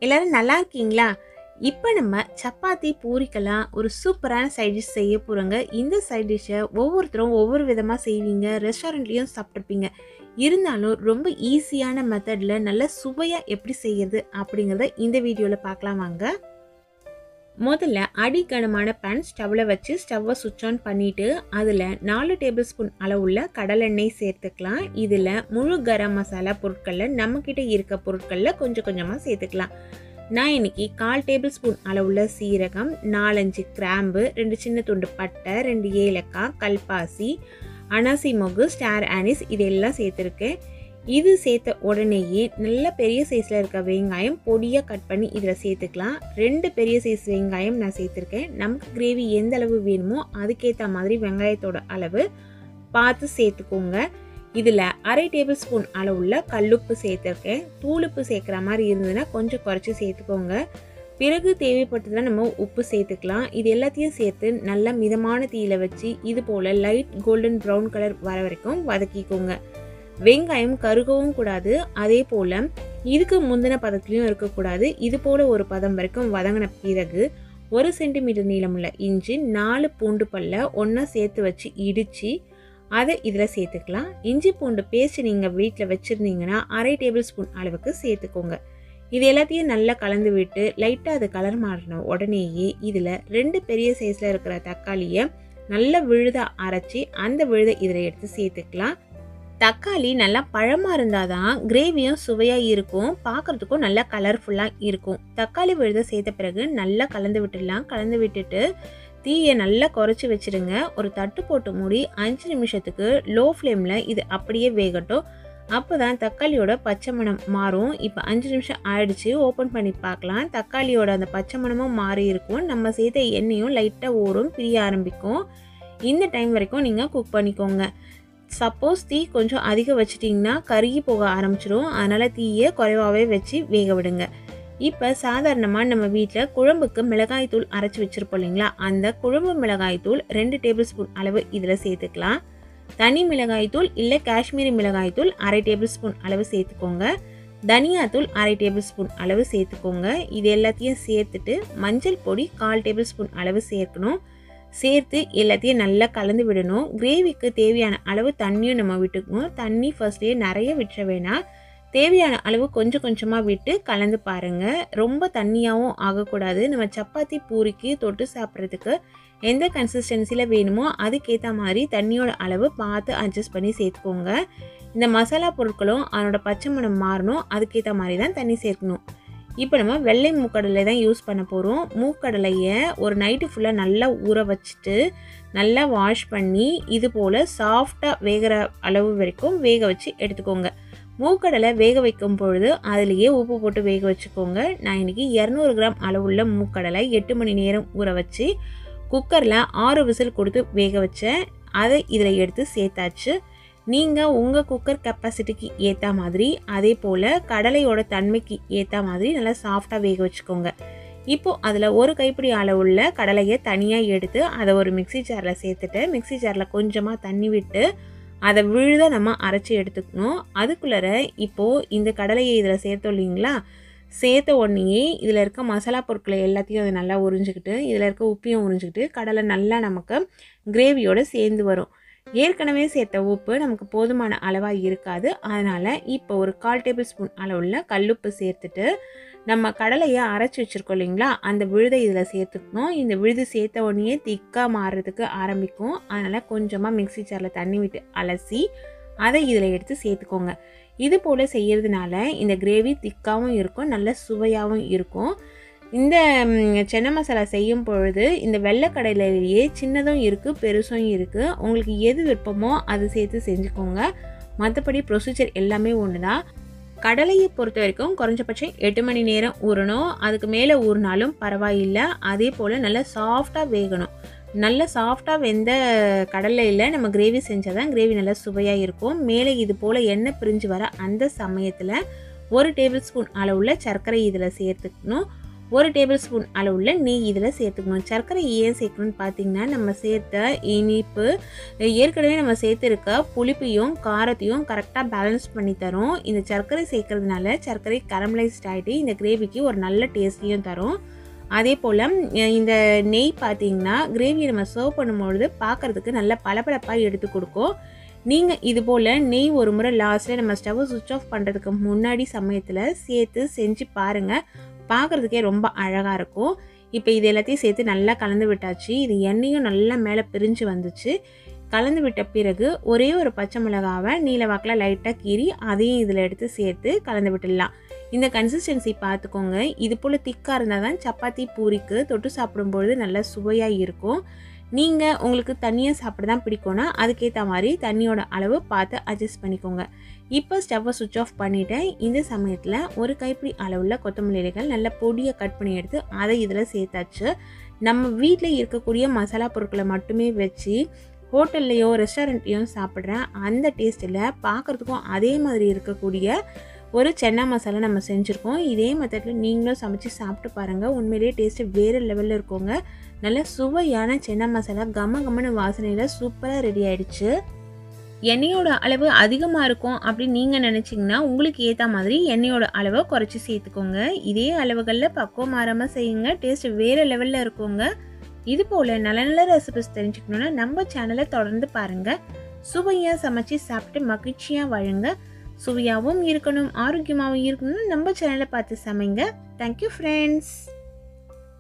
எல்லாரும் நல்லா இருக்கீங்களா? இப்போ நம்ம சப்பாத்தி பூரிக்கெல்லாம் ஒரு சூப்பரான சைட் டிஷ் செய்ய போகிறோங்க. இந்த சைட் டிஷ்ஷை ஒவ்வொருத்தரும் ஒவ்வொரு விதமாக செய்வீங்க, ரெஸ்டாரண்ட்லேயும் சாப்பிட்ருப்பீங்க. இருந்தாலும் ரொம்ப ஈஸியான மெத்தடில் நல்ல சுவையாக எப்படி செய்கிறது அப்படிங்கிறத இந்த வீடியோவில் பார்க்கலாம் வாங்க. முதல்ல அடிக்கனமான பேன் ஸ்டவ்வில் வச்சு ஸ்டவ்வை சுவிட்ச் ஆன் பண்ணிவிட்டு அதில் 4 டேபிள் ஸ்பூன் அளவுள்ள கடலெண்ணெய் சேர்த்துக்கலாம். இதில் முழு கரம் மசாலா பொருட்களில் நம்மக்கிட்ட இருக்க பொருட்களில் கொஞ்சம் கொஞ்சமாக சேர்த்துக்கலாம். நான் இன்றைக்கி 1/4 டேபிள் ஸ்பூன் அளவுள்ள சீரகம், 4-5 கிராம்பு, 2 சின்ன துண்டு பட்டை, 2 ஏலக்காய், கல்பாசி, அனாசி மொகு, ஸ்டார் ஆனிஸ் இதெல்லாம் சேர்த்துருக்கேன். இது சேர்த்த உடனேயே நல்ல பெரிய சைஸில் இருக்க வெங்காயம் பொடியாக கட் பண்ணி இதில் சேர்த்துக்கலாம். 2 பெரிய சைஸ் வெங்காயம் நான் சேர்த்துருக்கேன். நமக்கு கிரேவி எந்த அளவு வேணுமோ அதுக்கேற்ற மாதிரி வெங்காயத்தோட அளவு பார்த்து சேர்த்துக்கோங்க. இதில் 1/2 டேபிள் ஸ்பூன் அளவுள்ள கல்லுப்பு சேர்த்துருக்கேன். தூளுப்பு சேர்க்குற மாதிரி இருந்ததுன்னா கொஞ்சம் குறைச்சி சேர்த்துக்கோங்க. பிறகு தேவைப்பட்டதில் நம்ம உப்பு சேர்த்துக்கலாம். இது எல்லாத்தையும் சேர்த்து நல்லா மிதமான தீயில வச்சு இது போல் லைட் கோல்டன் ப்ரௌன் கலர் வர வரைக்கும் வதக்கிக்கோங்க. வெங்காயம் கருகவும் கூடாது, அதே போல் இதுக்கு முந்தின பதத்துலையும் இருக்கக்கூடாது. இது போல் ஒரு பதம் வரைக்கும் வதங்கின பிறகு 1 சென்டிமீட்டர் நீளமுள்ள இஞ்சி, 4 பூண்டு பல்ல ஒன்றா சேர்த்து வச்சு இடித்து அதை இதில் சேர்த்துக்கலாம். இஞ்சி பூண்டு பேஸ்ட் நீங்கள் வீட்டில் வச்சுருந்தீங்கன்னா 1/2 டேபிள் ஸ்பூன் அளவுக்கு சேர்த்துக்கோங்க. இது எல்லாத்தையும் நல்லா கலந்து விட்டு லைட்டாக அது கலர் மாறின உடனேயே இதில் 2 பெரிய சைஸில் இருக்கிற தக்காளியை நல்லா விழுதாக அரைச்சி அந்த விழுதை இதில் எடுத்து சேர்த்துக்கலாம். தக்காளி நல்லா பழமாக இருந்தால் தான் கிரேவியும் சுவையாக இருக்கும், பார்க்குறதுக்கும் நல்லா கலர்ஃபுல்லாக இருக்கும். தக்காளி விழுதை சேர்த்த பிறகு நல்லா கலந்து விட்டுடலாம். கலந்து விட்டுட்டு தீயை நல்லா குறைச்சி வச்சுருங்க. ஒரு தட்டு போட்டு மூடி 5 நிமிஷத்துக்கு லோ ஃப்ளேமில் இது அப்படியே வேகட்டும். அப்போ தான் தக்காளியோட பச்சை மணம் மாறும். இப்போ 5 நிமிஷம் ஆயிடுச்சு. ஓப்பன் பண்ணி பார்க்கலாம். தக்காளியோட அந்த பச்சை மணமும் மாறி இருக்கும். நம்ம சேர்த்த எண்ணெயும் லைட்டாக ஊறும், பிரிய ஆரம்பிக்கும். இந்த டைம் வரைக்கும் நீங்கள் குக் பண்ணிக்கோங்க. சப்போஸ் தீ கொஞ்சம் அதிகம் வச்சிட்டிங்கன்னா கருகி போக ஆரம்பிச்சிடும். அதனால் தீயை குறைவாகவே வச்சு வேக விடுங்க. இப்போ சாதாரணமாக நம்ம வீட்டில் குழம்புக்கு மிளகாய்த்தூள் அரைச்சி வச்சுருப்போம் இல்லைங்களா, அந்த குழம்பு மிளகாய்த்தூள் 2 டேபிள் ஸ்பூன் அளவு இதில் சேர்த்துக்கலாம். தனி மிளகாய்த்தூள் இல்லை காஷ்மீரி மிளகாய்த்தூள் 1/2 டேபிள் ஸ்பூன் அளவு சேர்த்துக்கோங்க. தனியாத்தூள் 1/2 டேபிள் ஸ்பூன் அளவு சேர்த்துக்கோங்க. இது எல்லாத்தையும் சேர்த்துட்டு மஞ்சள் பொடி 1/4 டேபிள் ஸ்பூன் அளவு சேர்க்கணும். சேர்த்து எல்லாத்தையும் நல்லா கலந்து விடணும். கிரேவிக்கு தேவையான அளவு தண்ணியும் நம்ம விட்டுக்கணும். தண்ணி ஃபர்ஸ்ட்லேயே நிறைய விட்டுற வேணாம், தேவையான அளவு கொஞ்சம் கொஞ்சமாக விட்டு கலந்து பாருங்கள். ரொம்ப தண்ணியாகவும் ஆகக்கூடாது. நம்ம சப்பாத்தி பூரிக்கு தொட்டு சாப்பிட்றதுக்கு எந்த கன்சிஸ்டன்சியில் வேணுமோ அதுக்கேற்ற மாதிரி தண்ணியோட அளவு பார்த்து அட்ஜஸ்ட் பண்ணி சேர்த்துக்கோங்க. இந்த மசாலா பொருட்களும் அதனோட பச்சை மணம் மாறணும், அதுக்கேற்ற மாதிரி தான் தண்ணி சேர்க்கணும். இப்போ நம்ம வெள்ளை மூக்கடலை தான் யூஸ் பண்ண போகிறோம். மூக்கடலையை ஒரு நைட்டு ஃபுல்லாக நல்லா ஊற வச்சுட்டு நல்லா வாஷ் பண்ணி இது போல் சாஃப்டாக வேகிற அளவு வரைக்கும் வேக வச்சு எடுத்துக்கோங்க. மூக்கடலை வேக வைக்கும் பொழுது அதிலேயே உப்பு போட்டு வேக வச்சுக்கோங்க. நான் இன்றைக்கி 200 கிராம் அளவுள்ள மூக்கடலை 8 மணி நேரம் ஊற வச்சு குக்கரில் 6 விசில் கொடுத்து வேக வச்சேன். அதை இதில் எடுத்து சேர்த்தாச்சு. நீங்கள் உங்கள் குக்கர் கெப்பாசிட்டிக்கு ஏற்ற மாதிரி அதே போல் கடலையோட தன்மைக்கு ஏற்ற மாதிரி நல்லா சாஃப்டாக வேக வச்சுக்கோங்க. இப்போது அதில் 1 கைப்பிடி அளவுள்ள கடலையை தனியாக எடுத்து அதை ஒரு மிக்ஸி ஜாரில் சேர்த்துட்டு மிக்ஸி ஜாரில் கொஞ்சமாக தண்ணி விட்டு அதை விழுத நம்ம அரைச்சி எடுத்துக்கணும். அதுக்குள்ளே இப்போது இந்த கடலையை இதில் சேர்த்தோம் இல்லைங்களா, சேர்த்த உடனேயே இதில் இருக்க மசாலா பொருட்களை எல்லாத்தையும் அதை நல்லா உறிஞ்சிக்கிட்டு இதில் இருக்க உப்பையும் உறிஞ்சிக்கிட்டு கடலை நல்லா நமக்கு கிரேவியோடு சேர்ந்து வரும். ஏற்கனவே சேர்த்த உப்பு நமக்கு போதுமான அளவாக இருக்காது. அதனால் இப்போ ஒரு 1/4 டேபிள் ஸ்பூன் அளவுள்ள கல்லுப்பு சேர்த்துட்டு நம்ம கடலையை அரைச்சி வச்சுருக்கோம் இல்லைங்களா, அந்த விழுதை இதில் சேர்த்துக்கணும். இந்த விழுது சேர்த்த உடனே திக்காக மாறுறதுக்கு ஆரம்பிக்கும். அதனால் கொஞ்சமாக மிக்ஸி ஜாரில் தண்ணி விட்டு அலசி அதை இதில் எடுத்து சேர்த்துக்கோங்க. இது போல் செய்கிறதுனால இந்த கிரேவி திக்காகவும் இருக்கும், நல்ல சுவையாகவும் இருக்கும். இந்த சென்னை மசாலா செய்யும் பொழுது இந்த வெள்ளைக்கடலையிலேயே சின்னதும் இருக்குது, பெருசும் இருக்குது. உங்களுக்கு எது விருப்பமோ அது சேர்த்து செஞ்சுக்கோங்க. மற்றபடி ப்ரொசீஜர் எல்லாமே ஒன்று தான். கடலையை பொறுத்த வரைக்கும் குறைஞ்சபட்சம் 8 மணி நேரம் ஊறணும். அதுக்கு மேலே ஊறினாலும் பரவாயில்லை. அதே போல் நல்லா சாஃப்டாக வேகணும். நல்லா சாஃப்டாக வெந்த கடலையில் நம்ம கிரேவி செஞ்சால் தான் கிரேவி நல்லா சுவையாக இருக்கும். மேலே இது போல் எண்ணெய் பிரிஞ்சு வர அந்த சமயத்தில் 1 டேபிள் ஸ்பூன் அளவுள்ள சர்க்கரை இதில் சேர்த்துக்கணும். 1 டேபிள் ஸ்பூன் அளவுள்ள நெய் இதில் சேர்த்துக்கணும். சர்க்கரை ஏன் சேர்க்கணும்னு பார்த்தீங்கன்னா, நம்ம சேர்த்த இனிப்பு ஏற்கனவே நம்ம சேர்த்துருக்க புளிப்பையும் காரத்தையும் கரெக்டாக பேலன்ஸ் பண்ணி தரும். இந்த சர்க்கரை சேர்க்கறதுனால சர்க்கரை கரமலைஸ்ட் ஆகிட்டு இந்த கிரேவிக்கு ஒரு நல்ல டேஸ்ட்டையும் தரும். அதே போல் இந்த நெய் பார்த்திங்கன்னா கிரேவியை நம்ம சர்வ் பண்ணும்பொழுது பார்க்குறதுக்கு நல்ல பளபளப்பாக எடுத்து கொடுக்கும். நீங்கள் இது போல் நெய் ஒரு முறை லாஸ்ட்டில் நம்ம ஸ்டவ்வை சுவிட்ச் ஆஃப் பண்ணுறதுக்கு முன்னாடி சமயத்தில் சேர்த்து செஞ்சு பாருங்கள். பார்க்குறதுக்கே ரொம்ப அழகாக இருக்கும். இப்போ இது எல்லாத்தையும் சேர்த்து நல்லா கலந்து விட்டாச்சு. இது எண்ணெயும் நல்லா மேலே பிரிஞ்சு வந்துச்சு. கலந்து விட்ட பிறகு ஒரே ஒரு பச்சை மிளகாவை நீல வாக்கில் லைட்டாக கீறி அதையும் இதில் எடுத்து சேர்த்து கலந்து விட்டுடலாம். இந்த கன்சிஸ்டன்சி பார்த்துக்கோங்க. இது போல் திக்காக இருந்தால் தான் சப்பாத்தி பூரிக்கு தொட்டு சாப்பிடும்பொழுது நல்லா சுவையாக இருக்கும். நீங்கள் உங்களுக்கு தண்ணியாக சாப்பிட தான் பிடிக்கும்னா அதுக்கேற்ற மாதிரி தண்ணியோட அளவு பார்த்து அட்ஜஸ்ட் பண்ணிக்கோங்க. இப்போ ஸ்டவ்வை சுவிட்ச் ஆஃப் பண்ணிவிட்டேன். இந்த சமயத்தில் ஒரு கைப்பிடி அளவுள்ள கொத்தமல்லி இலைகள் நல்ல பொடியை கட் பண்ணி எடுத்து அதை இதில் சேர்த்தாச்சு. நம்ம வீட்டில் இருக்கக்கூடிய மசாலா பொருட்களை மட்டுமே வச்சு ஹோட்டல்லையோ ரெஸ்டாரண்ட்லேயோ சாப்பிட்ற அந்த டேஸ்ட்டில் பார்க்குறதுக்கும் அதே மாதிரி இருக்கக்கூடிய ஒரு சென்னா மசாலா நம்ம செஞ்சுருக்கோம். இதே மெத்தடில் நீங்களும் சமைச்சு சாப்பிட்டு பாருங்கள். உண்மையிலேயே டேஸ்ட்டு வேறு லெவலில் இருக்குங்க. நல்ல சுவையான சென்னா மசாலா கம வாசனையில் சூப்பராக ரெடி ஆகிடுச்சு. எண்ணெயோட அளவு அதிகமாக இருக்கும் அப்படின்னு நீங்கள் நினச்சிங்கன்னா உங்களுக்கு ஏற்ற மாதிரி எண்ணெயோட அளவை குறைச்சி சேர்த்துக்கோங்க. இதே அளவுகளில் பக்குவம் மாறாமல் செய்யுங்க. டேஸ்ட்டு வேறு லெவலில் இருக்குங்க. இது போல் நல்ல நல்ல ரெசிபிஸ் தெரிஞ்சுக்கணுன்னா நம்ம சேனலை தொடர்ந்து பாருங்கள். சுவையாக சமைச்சு சாப்பிட்டு மகிழ்ச்சியாக வாழுங்க. சுவையாகவும் இருக்கணும், ஆரோக்கியமாகவும் இருக்கணும்னு நம்ம சேனலை பார்த்து சமைங்க. Thank you friends.